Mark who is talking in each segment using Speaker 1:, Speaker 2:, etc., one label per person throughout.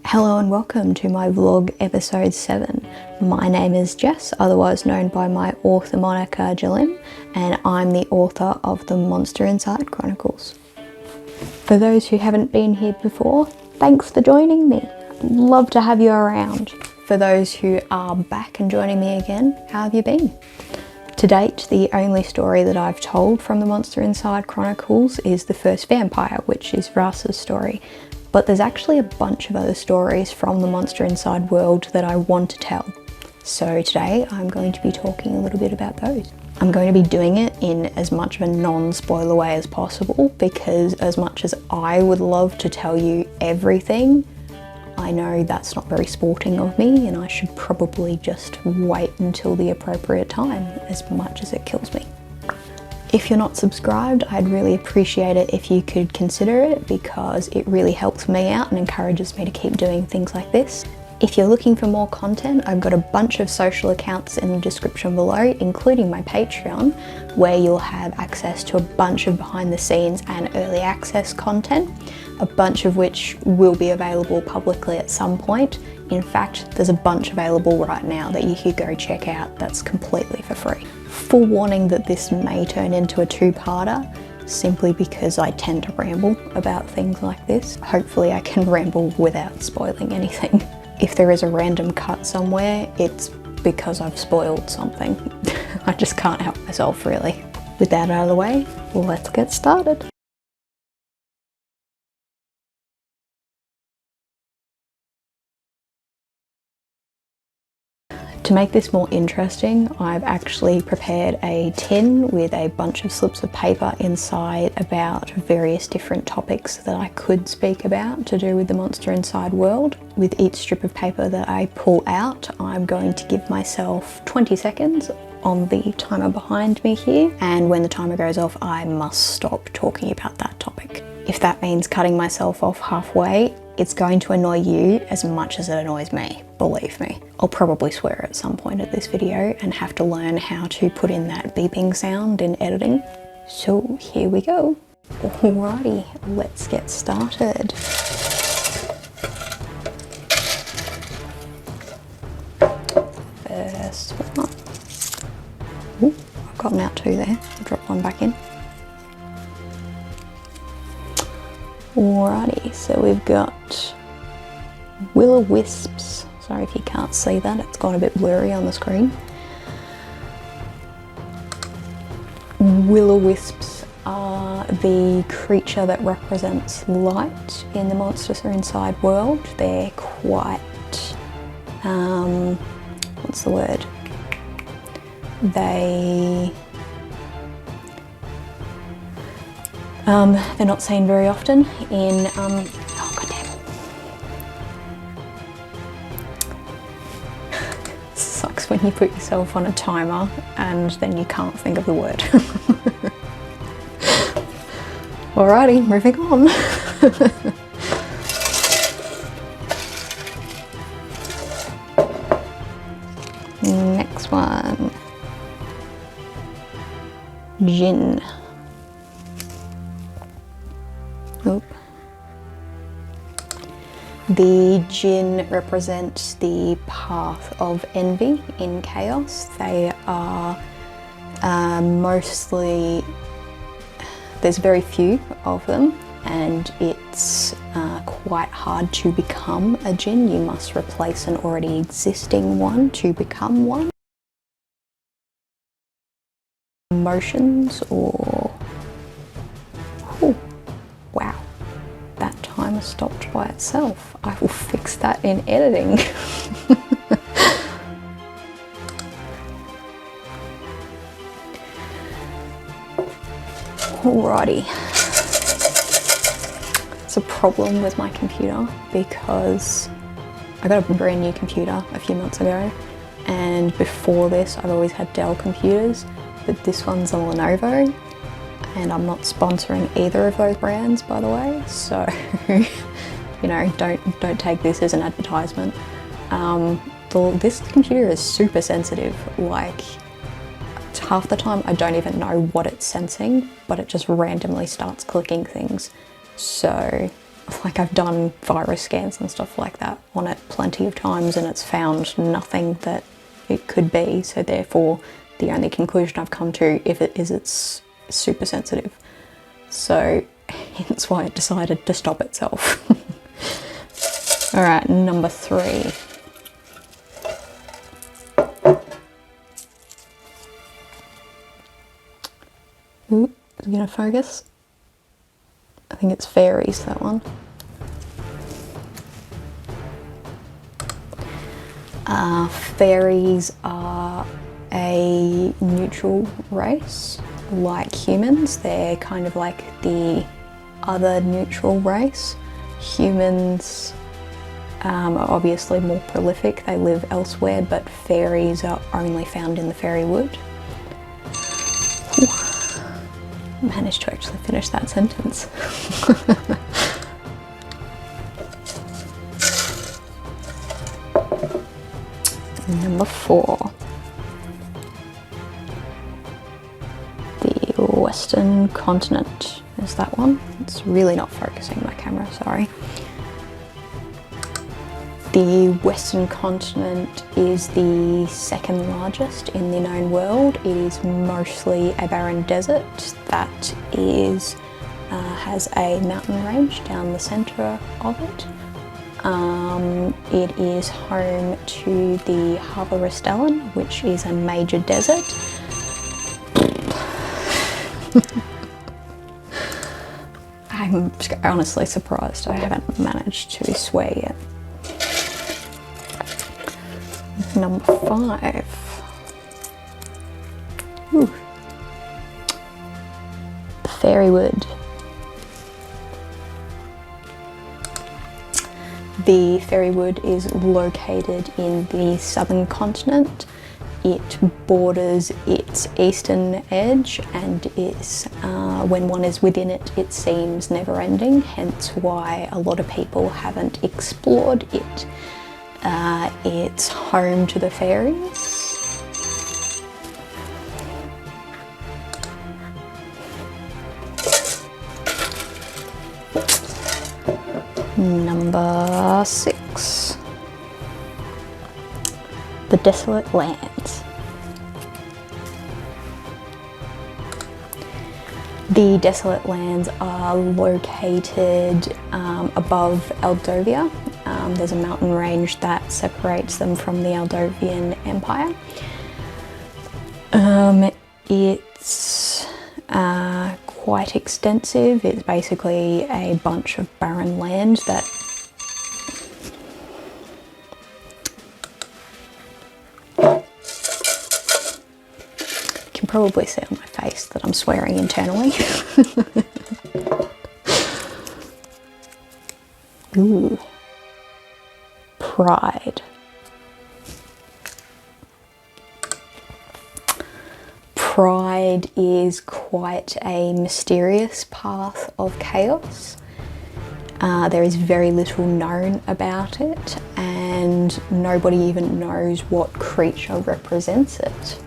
Speaker 1: Hello and welcome to my vlog episode 7. My name is Jess, otherwise known by my author moniker Jelim, and I'm the author of the Monster Inside Chronicles. For those who haven't been here before, thanks for joining me. Love to have you around. For those who are back and joining me again, how have you been? To date, the only story that I've told from the Monster Inside Chronicles is the first vampire, which is Vrasa's story. But there's actually a bunch of other stories from the Monster Inside world that I want to tell. So today I'm going to be talking a little bit about those. I'm going to be doing it in as much of a non-spoiler way as possible, because as much as I would love to tell you everything, I know that's not very sporting of me and I should probably just wait until the appropriate time, as much as it kills me. If you're not subscribed, I'd really appreciate it if you could consider it, because it really helps me out and encourages me to keep doing things like this. If you're looking for more content, I've got a bunch of social accounts in the description below, including my Patreon, where you'll have access to a bunch of behind the scenes and early access content, a bunch of which will be available publicly at some point. In fact, there's a bunch available right now that you could go check out that's completely for free. Forewarning that this may turn into a two-parter, simply because I tend to ramble about things like this. Hopefully I can ramble without spoiling anything. If there is a random cut somewhere, it's because I've spoiled something. I just can't help myself, really. With that out of the way, let's get started. To make this more interesting, I've actually prepared a tin with a bunch of slips of paper inside about various different topics that I could speak about to do with the Monster Inside world. With each strip of paper that I pull out, I'm going to give myself 20 seconds on the timer behind me here, and when the timer goes off, I must stop talking about that topic. If that means cutting myself off halfway, it's going to annoy you as much as it annoys me, believe me. I'll probably swear at some point of this video and have to learn how to put in that beeping sound in editing. So here we go. Alrighty, let's get started. First one. Ooh, I've gotten out two there. I'll drop one back in. Alrighty, so we've got Willow Wisps. Sorry if you can't see that, it's gone a bit blurry on the screen. Willow Wisps are the creature that represents light in the Monster Inside world. They're quite, what's the word? They're not seen very often in, oh goddamn. Sucks when you put yourself on a timer and then you can't think of the word. Alrighty, moving on. Next one. Jinn. Oop. The Jinn represent the path of envy in chaos. They are mostly, there's very few of them, and it's quite hard to become a Jinn. You must replace an already existing one to become one. Emotions or... Ooh. Wow, that timer stopped by itself. I will fix that in editing. Alrighty. It's a problem with my computer because I got a brand new computer a few months ago, and before this I've always had Dell computers, but this one's a Lenovo. And I'm not sponsoring either of those brands, by the way, so you know, don't take this as an advertisement. This computer is super sensitive. Like, half the time I don't even know what it's sensing, but it just randomly starts clicking things. So Like, I've done virus scans and stuff like that on it plenty of times, and it's found nothing that it could be. So therefore, the only conclusion I've come to, if it is, it's super sensitive. So hence why it decided to stop itself. All right, number 3. Ooh, is it gonna focus? I think it's fairies, that one. Fairies are a neutral race, like humans. They're kind of like the other neutral race. Humans are obviously more prolific, they live elsewhere, but fairies are only found in the fairy wood. Managed to actually finish that sentence. Number 4. The Western continent is that one. It's really not focusing my camera, sorry. The Western continent is the second largest in the known world. It is mostly a barren desert that is has a mountain range down the centre of it. It is home to the Harbour Restellan, which is a major desert. I'm honestly surprised I haven't managed to swear yet. Number 5. Ooh. The fairy wood. The fairy wood is located in the southern continent. It borders its eastern edge, and is, when one is within it, it seems never-ending, hence why a lot of people haven't explored it. It's home to the fairies. Number 6. The Desolate Lands. The Desolate Lands are located above Eldovia. There's a mountain range that separates them from the Eldovian Empire. It's quite extensive. It's basically a bunch of barren land that you can probably see on my face that I'm swearing internally. Ooh. Pride. Pride is quite a mysterious path of chaos. There is very little known about it, and nobody even knows what creature represents it.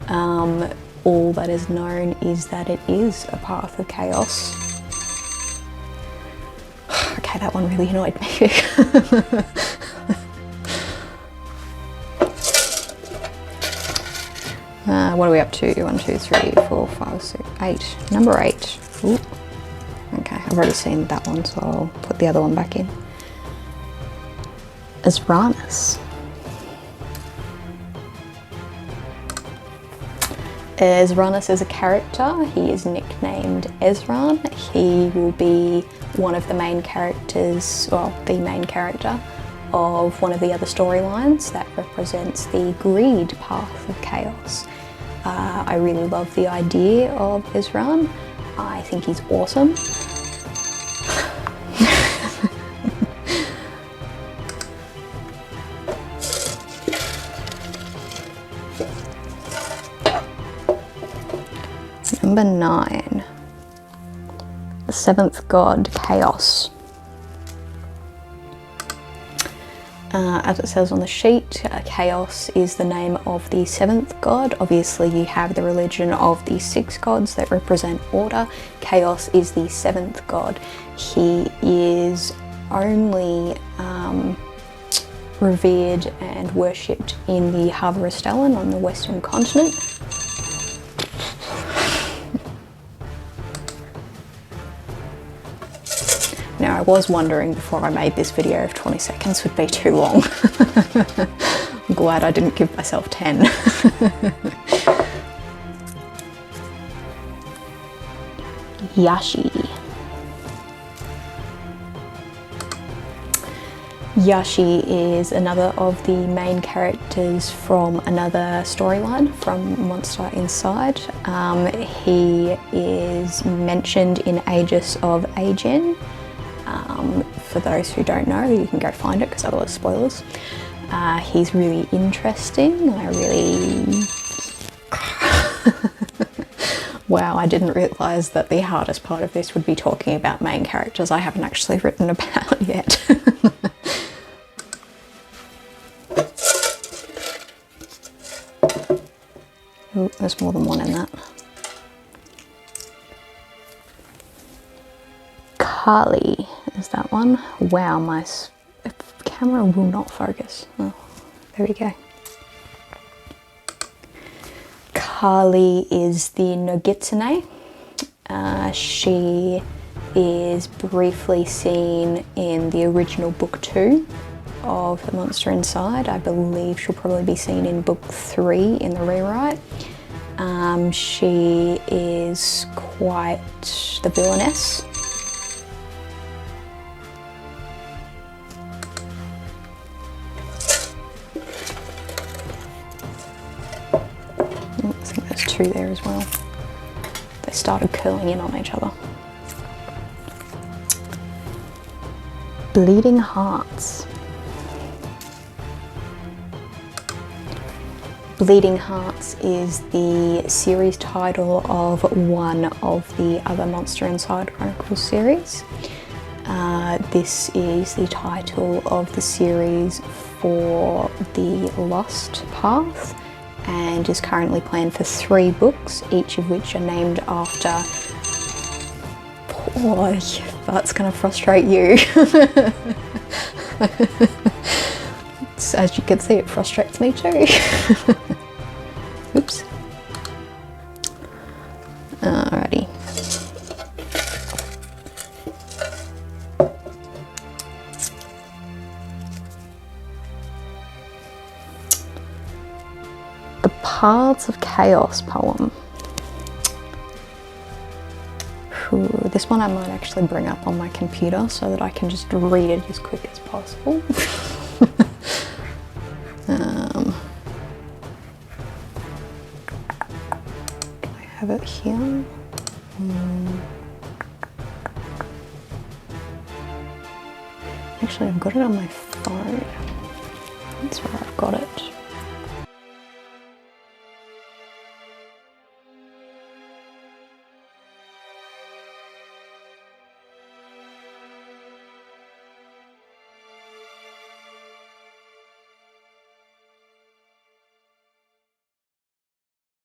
Speaker 1: All that is known is that it is a path of chaos. Okay, that one really annoyed me. What are we up to? 1, 2, 3, 4, 5, 6, 8. Number 8. Ooh. Okay, I've already seen that one, so I'll put the other one back in. Ezranus. Ezranus is a character. He is nicknamed Ezran. He will be one of the main characters, well, the main character of one of the other storylines that represents the greed path of chaos. I really love the idea of Ezran. I think he's awesome. Number 9. The 7th god, Chaos. As it says on the sheet, Chaos is the name of the 7th god. Obviously you have the religion of the 6 gods that represent order. Chaos is the 7th god. He is only revered and worshipped in the Harbour of Stellan on the western continent. Now, I was wondering before I made this video if 20 seconds would be too long. I'm glad I didn't give myself 10. Yashi. Yashi is another of the main characters from another storyline from Monster Inside. He is mentioned in Aegis of Agen. For those who don't know, you can go find it because otherwise spoilers. He's really interesting. Wow, I didn't realise that the hardest part of this would be talking about main characters I haven't actually written about yet. Oh, there's more than one in that. Kali is that one. Wow, my camera will not focus. Oh, there we go. Kali is the Nogitsune. She is briefly seen in the original book 2 of The Monster Inside. I believe she'll probably be seen in book 3 in the rewrite. She is quite the villainess. I think there's 2 there as well. They started curling in on each other. Bleeding Hearts. Bleeding Hearts is the series title of one of the other Monster Inside Chronicles series. This is the title of the series for the Lost Path and is currently planned for 3 books, each of which are named after... Oh, that's going to frustrate you. As you can see, it frustrates me too. Oops. Alrighty. The Paths of Chaos poem. Ooh, this one I might actually bring up on my computer so that I can just read it as quick as possible. I have it here. Actually, I've got it on my phone. That's where I've got it.